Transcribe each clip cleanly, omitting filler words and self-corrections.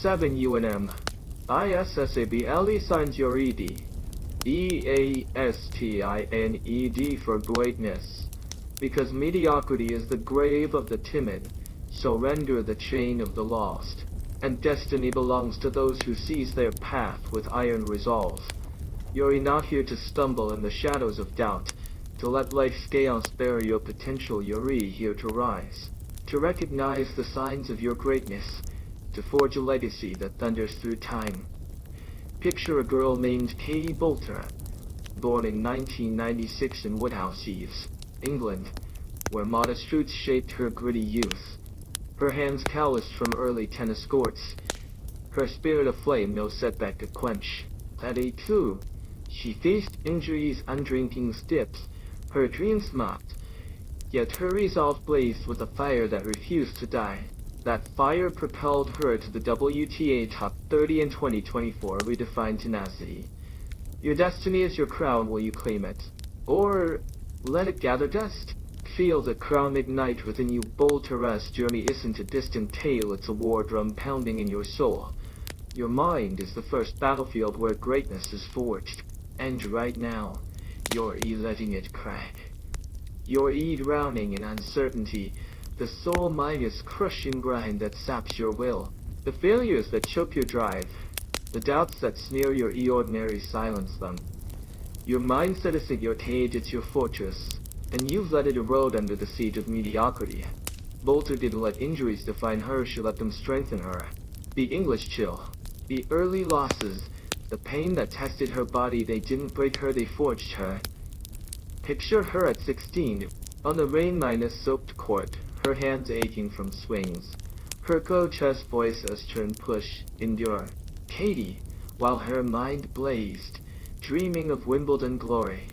7 UNMISSABLE signs your ED. DESTINED for greatness. Because mediocrity is the grave of the timid, so render the chain of the lost. And destiny belongs to those who seize their path with iron resolve. You're not here to stumble in the shadows of doubt, to let life's chaos bury your potential. You're here to rise, to recognize the signs of your greatness, to forge a legacy that thunders through time. Picture a girl named Katie Boulter, born in 1996 in Woodhouse Eaves, England, where modest roots shaped her gritty youth. Her hands calloused from early tennis courts, her spirit aflame, no setback to quench. At 82, she faced injuries and drinking dips, her dreams mocked, yet her resolve blazed with a fire that refused to die. That fire propelled her to the WTA Top 30 in 2024, redefined tenacity. Your destiny is your crown, will you claim it? Or let it gather dust? Feel the crown ignite within you. Boulter's journey isn't a distant tale, it's a war drum pounding in your soul. Your mind is the first battlefield where greatness is forged. And right now, you're letting it crack. You're drowning in uncertainty, the soul-minus crushing grind that saps your will, the failures that choke your drive, the doubts that sneer your ordinary silence them. Your mindset isn't your cage, it's your fortress, and you've let it erode under the siege of mediocrity. Boulter didn't let injuries define her, she let them strengthen her. The English chill, the early losses, the pain that tested her body, they didn't break her, they forged her. Picture her at 16, on the rain-soaked court, her hands aching from swings. Her coach's voice as turn, push, endure. Katie, while her mind blazed, dreaming of Wimbledon glory.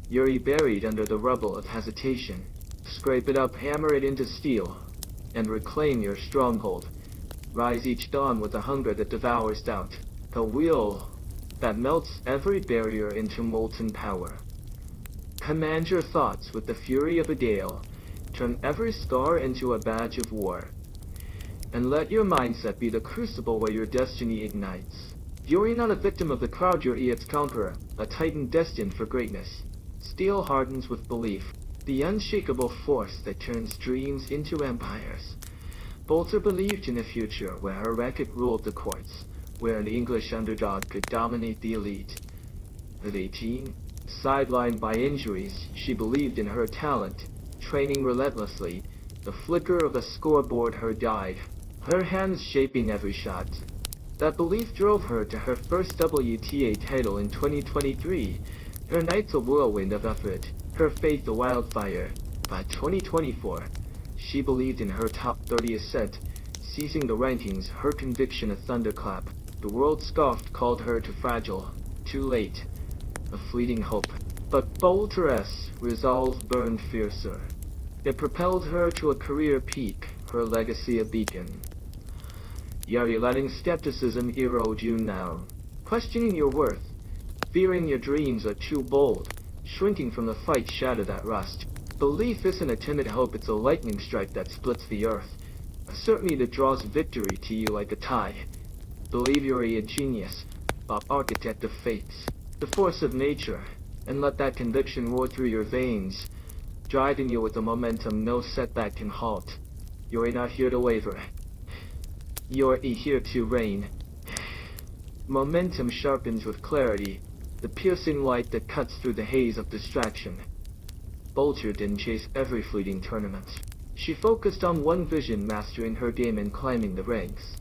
You're buried under the rubble of hesitation. Scrape it up, hammer it into steel, and reclaim your stronghold. Rise each dawn with a hunger that devours doubt, a will that melts every barrier into molten power. Command your thoughts with the fury of a gale, turn every scar into a badge of war, and let your mindset be the crucible where your destiny ignites. You're not a victim of the crowd, you're its conqueror, a titan destined for greatness. Steel hardens with belief, the unshakable force that turns dreams into empires. Boulter believed in a future where her racket ruled the courts, where an English underdog could dominate the elite. At 18, sidelined by injuries, she believed in her talent, training relentlessly. The flicker of a scoreboard, her guide, her hands shaping every shot. That belief drove her to her first WTA title in 2023, her nights a whirlwind of effort, her faith a wildfire. By 2024, she believed in her top 30 ascent, seizing the rankings, her conviction a thunderclap. The world scoffed, called her too fragile, too late, a fleeting hope. But Boulter's resolve burned fiercer. It propelled her to a career peak, her legacy a beacon. You're letting skepticism erode you now, questioning your worth, fearing your dreams are too bold, shrinking from the fight, shatter that rust. Belief isn't a timid hope, it's a lightning strike that splits the earth, a certainty that draws victory to you like a tide. Believe you're a genius, an architect of fates, the force of nature, and let that conviction roar through your veins, driving you with a momentum no setback can halt. You're not here to waver. You're here to reign. Momentum sharpens with clarity, the piercing light that cuts through the haze of distraction. Boulter didn't chase every fleeting tournament. She focused on one vision, mastering her game and climbing the ranks.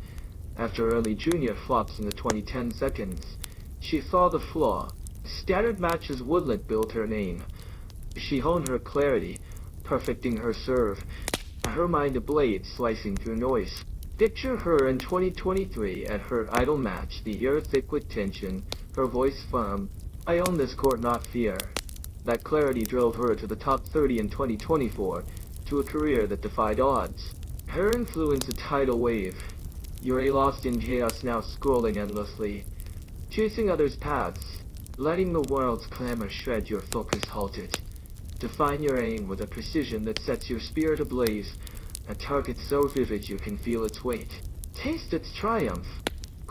After early junior flops in the 2010 seconds, she saw the flaw. Scattered matches wouldn't build her name. She honed her clarity, perfecting her serve, her mind a blade slicing through noise. Picture her in 2023 at her idol match, the air thick with tension, her voice firm. I own this court, not fear. That clarity drove her to the top 30 in 2024, to a career that defied odds. Her influence a tidal wave. You're lost in chaos now, scrolling endlessly, chasing others' paths, letting the world's clamor shred your focus halted. Define your aim with a precision that sets your spirit ablaze, a target so vivid you can feel its weight. Taste its triumph.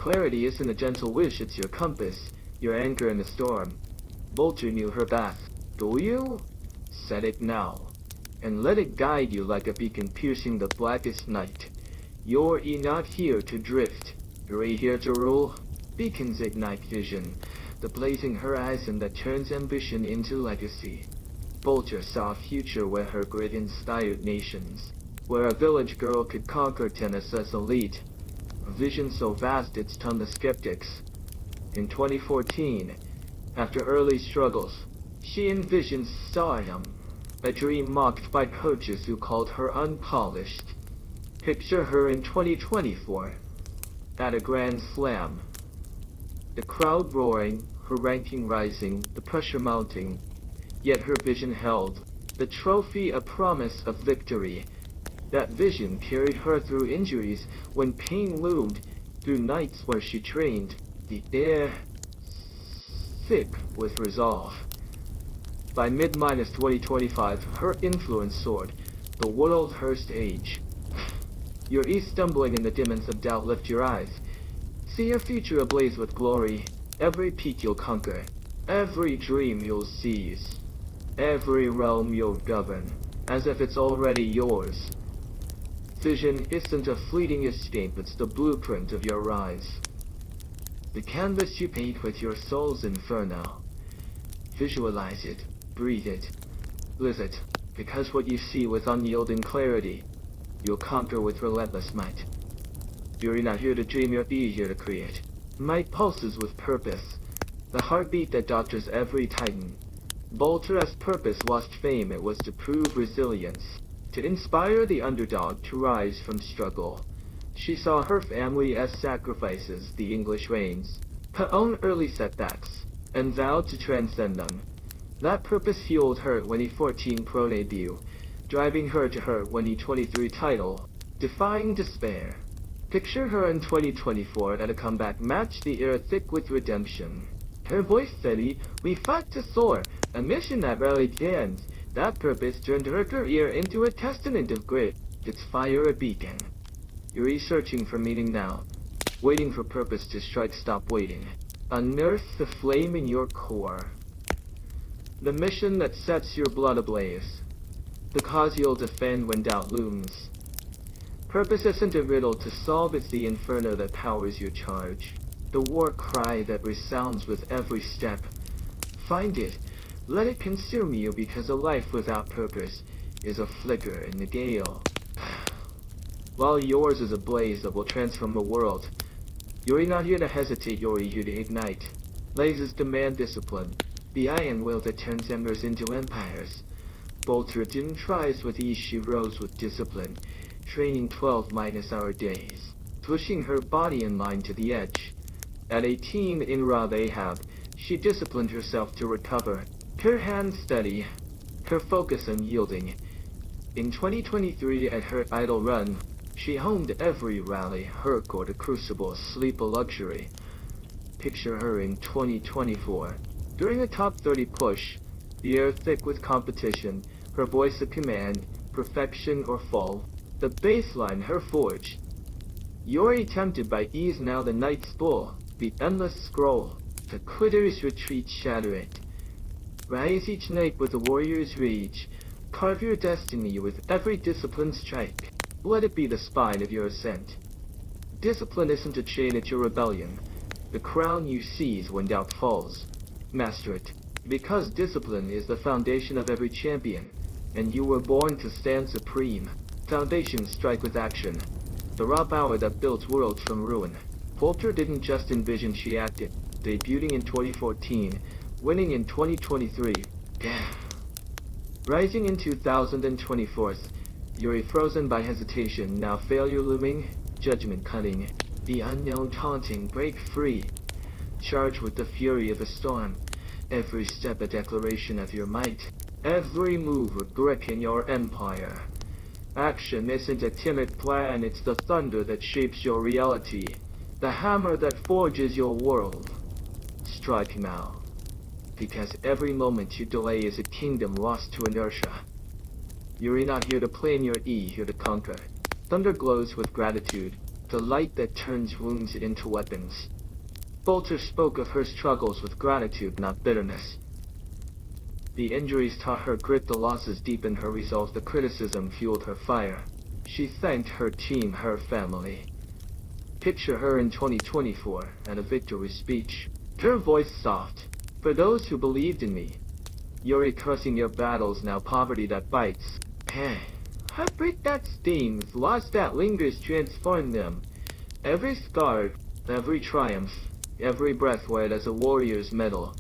clarity isn't a gentle wish, it's your compass, your anchor in the storm. Vulture knew her path. Do you? Set it now, and let it guide you like a beacon piercing the blackest night. You're not here to drift. You're here to rule. Beacons ignite vision, the blazing horizon that turns ambition into legacy. Vulture saw a future where her grit inspired nations, where a village girl could conquer Tennessee's elite. A vision so vast it stunned the skeptics. In 2014, after early struggles, she envisioned stardom, a dream mocked by coaches who called her unpolished. Picture her in 2024, at a Grand Slam. The crowd roaring, her ranking rising, the pressure mounting. Yet her vision held, the trophy a promise of victory. That vision carried her through injuries when pain loomed, through nights where she trained, the air thick with resolve. By mid-2025, her influence soared, the world her stage. You're stumbling in the demons of doubt, lift your eyes. See your future ablaze with glory, every peak you'll conquer, every dream you'll seize, every realm you'll govern, as if it's already yours. Vision isn't a fleeting escape, it's the blueprint of your rise. The canvas you paint with your soul's inferno. Visualize it, breathe it, live it, because what you see with unyielding clarity, you'll conquer with relentless might. You're not here to dream, you're here to create. Might pulses with purpose, the heartbeat that doctors every titan. Vulture's purpose wasn't fame, it was to prove resilience, to inspire the underdog to rise from struggle. She saw her family as sacrifices, the English reigns, her own early setbacks, and vowed to transcend them. That purpose fueled her 2014 pro debut, driving her to her 2023 title, defying despair. Picture her in 2024 at a comeback match, the air thick with redemption. Her voice steady, we fight to soar, a mission that rarely ends. That purpose turned her career into a testament of grit, its fire a beacon. You're searching for meaning now, waiting for purpose to strike, stop waiting. Unearth the flame in your core. The mission that sets your blood ablaze. The cause you'll defend when doubt looms. Purpose isn't a riddle to solve, it's the inferno that powers your charge. The war cry that resounds with every step. Find it, let it consume you, because a life without purpose is a flicker in the gale. While yours is a blaze that will transform the world, you're not here to hesitate, you're here to ignite. Blazes demand discipline, the iron will that turns embers into empires. Vulture didn't rise with ease, she rose with discipline, training 12-hour days, pushing her body and mind to the edge. At 18 in Ra Ahab, she disciplined herself to recover, her hands steady, her focus unyielding. In 2023 at her idle run, she honed every rally, her core a crucible, sleep a luxury. Picture her in 2024, during a top 30 push, the air thick with competition, her voice a command, perfection or fall, the baseline her forge. You're tempted by ease now, the night's bull, the endless scroll, the quitter's retreat, shatter it. Rise each night with a warrior's rage, carve your destiny with every disciplined strike. Let it be the spine of your ascent. Discipline isn't a chain, it's your rebellion, the crown you seize when doubt falls. Master it, because discipline is the foundation of every champion, and you were born to stand supreme. Foundations strike with action, the raw power that builds worlds from ruin. Vulture didn't just envision, she acted, debuting in 2014, winning in 2023, rising in 2024. You're frozen by hesitation, now failure looming, judgment cutting, the unknown taunting, break free. Charge with the fury of a storm, every step a declaration of your might, every move a brick in your empire. Action isn't a timid plan, it's the thunder that shapes your reality, the hammer that forges your world. Strike now, because every moment you delay is a kingdom lost to inertia. You're not here to plan, you're here to conquer. Thunder glows with gratitude, the light that turns wounds into weapons. Bolter spoke of her struggles with gratitude, not bitterness. The injuries taught her grit, the losses deepened her resolve, the criticism fueled her fire. She thanked her team, her family. Picture her in 2024 at a victory speech. Her voice soft. For those who believed in me. Yuri cursing your battles, now poverty that bites. Heartbreak that stings, loss that lingers transform them. Every scar, every triumph, every breath weighed as a warrior's medal.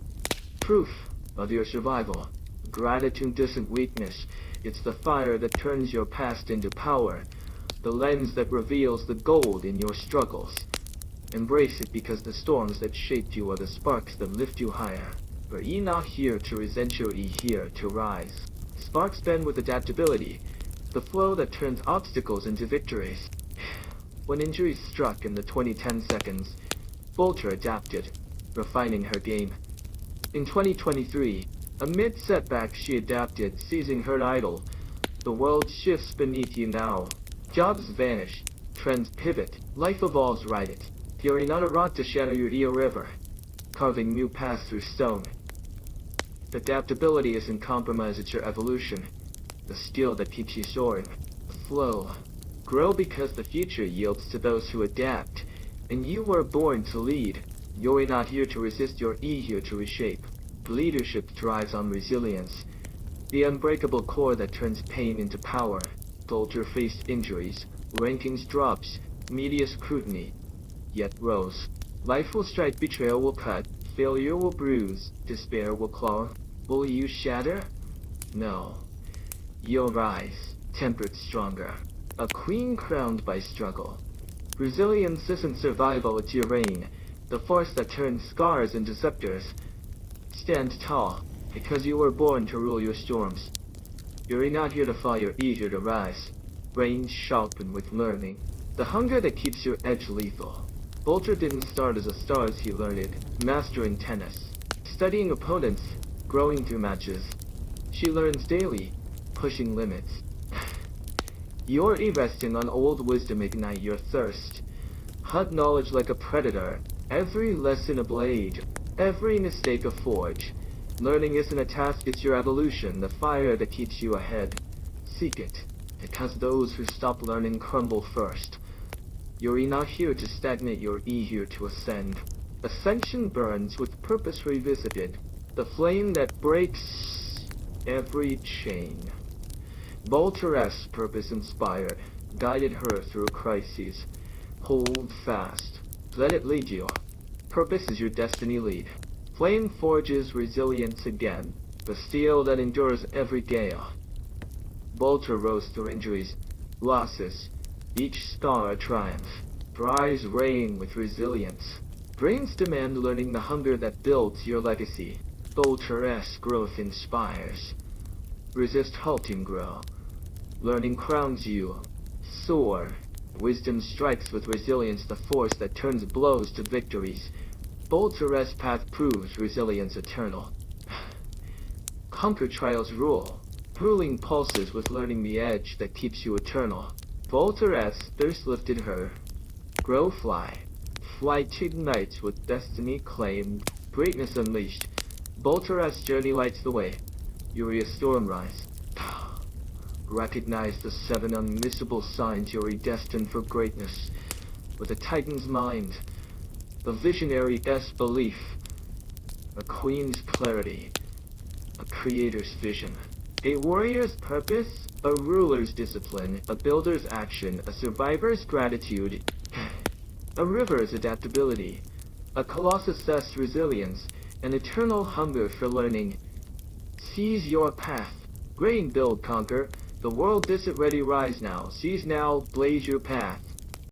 Proof of your survival. Gratitude isn't weakness. It's the fire that turns your past into power. The lens that reveals the gold in your struggles. Embrace it, because the storms that shaped you are the sparks that lift you higher. For ye not here to resent your here to rise. Sparks bend with adaptability. The flow that turns obstacles into victories. When injuries struck in the 2010 seconds, Bolter adapted, refining her game. In 2023, amid setbacks she adapted, seizing her idol. The world shifts beneath you now. Jobs vanish, trends pivot, life evolves, ride it. Fury not a rod to shatter your ear river, carving new paths through stone. Adaptability isn't compromise, it's your evolution. The steel that keeps you soaring. Flow. Grow, because the future yields to those who adapt. And you were born to lead. You're not here to resist, you're here to reshape. Leadership thrives on resilience. The unbreakable core that turns pain into power. Bolter faced injuries, rankings drops, media scrutiny, yet rose. Life will strike, betrayal will cut, failure will bruise, despair will claw. Will you shatter? No. You'll rise, tempered stronger. A queen crowned by struggle. Resilience isn't survival, it's your reign. The force that turns scars into scepters. Stand tall, because you were born to rule your storms. You're not here to fall, you're eager to rise. Brains sharpened with learning. The hunger that keeps your edge lethal. Bolter didn't start as a star, as he learned it, mastering tennis. Studying opponents, growing through matches. She learns daily, pushing limits. You're resting on old wisdom, ignite your thirst. Hunt knowledge like a predator, every lesson a blade, every mistake a forge. Learning isn't a task, it's your evolution, the fire that keeps you ahead. Seek it, because those who stop learning crumble first. You're not here to stagnate, you're here to ascend. Ascension burns with purpose revisited, the flame that breaks every chain. Bolter's purpose inspired, guided her through crises. Hold fast, let it lead you. Purpose is your destiny lead. Flame forges resilience again, the steel that endures every gale. Bolter rose through injuries, losses, each scar a triumph. Rise reign with resilience. Brains demand learning, the hunger that builds your legacy. Bolter's growth inspires. Resist halting, grow. Learning crowns you. Soar. Wisdom strikes with resilience, the force that turns blows to victories. Bolter's path proves resilience eternal. Conquer trials rule, ruling pulses with learning, the edge that keeps you eternal. Bolter's thirst lifted her. Grow, fly. Flight ignites with destiny claimed, greatness unleashed. Bolter's journey lights the way. Yuri a storm rise. Recognize the 7 unmissable signs, you're destined for greatness. With a titan's mind, a visionary's belief, a queen's clarity, a creator's vision, a warrior's purpose, a ruler's discipline, a builder's action, a survivor's gratitude, a river's adaptability, a colossus's resilience, an eternal hunger for learning. Seize your path, grain build, conquer. The world isn't ready, rise now. Seize now, blaze your path.